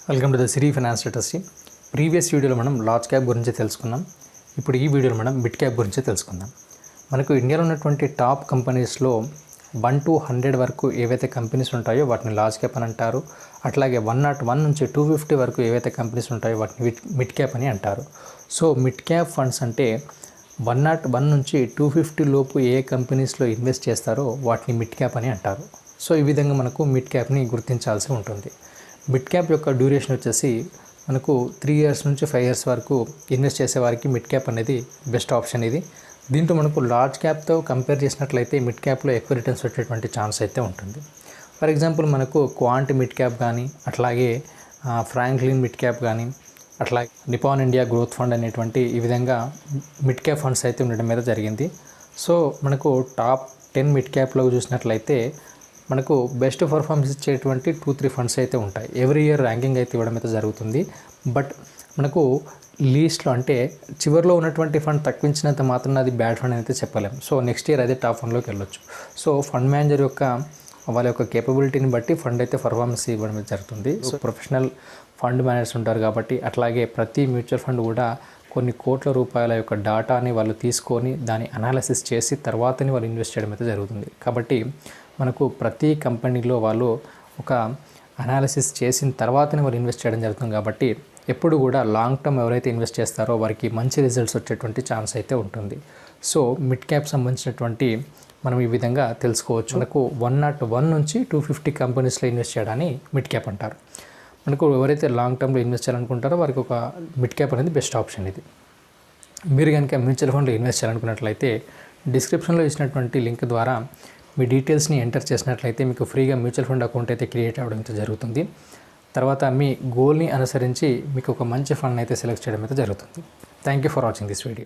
Welcome to the Siri finance literacy. Previous వీడియోలో మనం large cap గురించి తెలుసుకున్నాం. ఇప్పుడు ఈ వీడియోలో మనం మిడ్ క్యాప్ గురించి తెలుసుకుందాం. మనకు ఇండియాలో ఉన్నటువంటి టాప్ కంపెనీస్లో 1 to 100 వరకు ఏవైతే కంపెనీస్ ఉంటాయో వాటిని లార్జ్ క్యాప్ అని అంటారు. అట్లాగే 101 నుంచి 250 వరకు ఏవైతే కంపెనీస్ ఉంటాయో వాటిని మిడ్ క్యాప్ అని అంటారు. సో మిడ్ క్యాప్ ఫండ్స్ అంటే 101 నుంచి 250 లోపు ఏ కంపెనీస్లో ఇన్వెస్ట్ చేస్తారో వాటిని మిడ్ క్యాప్ అని అంటారు. సో ఈ విధంగా మనకు మిడ్ క్యాప్ని గుర్తించాల్సి ఉంటుంది. మిడ్ క్యాప్ యొక్క డ్యూరేషన్ వచ్చేసి మనకు 3 years నుంచి 5 years వరకు ఇన్వెస్ట్ చేసే వారికి మిడ్ క్యాప్ అనేది బెస్ట్ ఆప్షన్. ఇది దీంట్లో మనకు లార్జ్ క్యాప్తో కంపేర్ చేసినట్లయితే మిడ్ క్యాప్లో ఎక్కువ రిటర్న్స్ వచ్చేటువంటి ఛాన్స్ అయితే ఉంటుంది. ఫర్ ఎగ్జాంపుల్ మనకు క్వాంట్ మిడ్ క్యాప్ కానీ, అట్లాగే ఫ్రాంక్లిన్ మిడ్ క్యాప్ కానీ, అట్లాగే నిపాన్ ఇండియా గ్రోత్ ఫండ్ అనేటువంటి ఈ విధంగా మిడ్ క్యాప్ ఫండ్స్ అయితే ఉండడం మీద జరిగింది. సో మనకు టాప్ 10 మిడ్ క్యాప్లో చూసినట్లయితే మనకు బెస్ట్ పర్ఫార్మెన్స్ ఇచ్చేటువంటి 2-3 ఫండ్స్ అయితే ఉంటాయి. ఎవ్రీ ఇయర్ ర్యాంకింగ్ అయితే ఇవ్వడం అయితే జరుగుతుంది. బట్ మనకు లీస్ట్లో అంటే చివరిలో ఉన్నటువంటి ఫండ్ తక్కువించినంత మాత్రం అది బ్యాడ్ ఫండ్ అయితే చెప్పలేము. సో నెక్స్ట్ ఇయర్ అదే టాప్ ఫండ్లోకి వెళ్ళొచ్చు. సో ఫండ్ మేనేజర్ యొక్క వాళ్ళ యొక్క కేపబిలిటీని బట్టి ఫండ్ అయితే పర్ఫార్మెన్స్ ఇవ్వడం జరుగుతుంది. సో ప్రొఫెషనల్ ఫండ్ మేనేజర్స్ ఉంటారు కాబట్టి, అట్లాగే ప్రతి మ్యూచువల్ ఫండ్ కూడా కొన్ని కోట్ల రూపాయల యొక్క డాటాని వాళ్ళు తీసుకొని దాన్ని అనాలిసిస్ చేసి తర్వాతని వాళ్ళు ఇన్వెస్ట్ చేయడం అయితే జరుగుతుంది. కాబట్టి మనకు ప్రతి కంపెనీలో వాళ్ళు ఒక అనాలిసిస్ చేసిన తర్వాతనే వాళ్ళు ఇన్వెస్ట్ చేయడం జరుగుతుంది. కాబట్టి ఎప్పుడు కూడా లాంగ్ టర్మ్ ఎవరైతే ఇన్వెస్ట్ చేస్తారో వారికి మంచి రిజల్ట్స్ వచ్చేటువంటి ఛాన్స్ అయితే ఉంటుంది. సో మిడ్ క్యాప్ సంబంధించినటువంటి మనం ఈ విధంగా తెలుసుకోవచ్చు. మనకు 101 నుంచి 250 కంపెనీస్లో ఇన్వెస్ట్ చేయడాన్ని మిడ్ క్యాప్ అంటారు. మనకు ఎవరైతే లాంగ్ టర్మ్లో ఇన్వెస్ట్ చేయాలనుకుంటారో వారికి ఒక మిడ్ క్యాప్ అనేది బెస్ట్ ఆప్షన్. ఇది మీరు కనుక మ్యూచువల్ ఫండ్లో ఇన్వెస్ట్ చేయాలనుకున్నట్లయితే డిస్క్రిప్షన్లో ఇచ్చినటువంటి లింక్ ద్వారా మీ డీటెయిల్స్ని ఎంటర్ చేసినట్లయితే మీకు ఫ్రీగా మ్యూచువల్ ఫండ్ అకౌంట్ అయితే క్రియేట్ అవ్వడం జరుగుతుంది. తర్వాత మీ గోల్ని అనుసరించి మీకు ఒక మంచి ఫండ్ అయితే సెలెక్ట్ చేయడం అయితే జరుగుతుంది. Thank you for watching this video.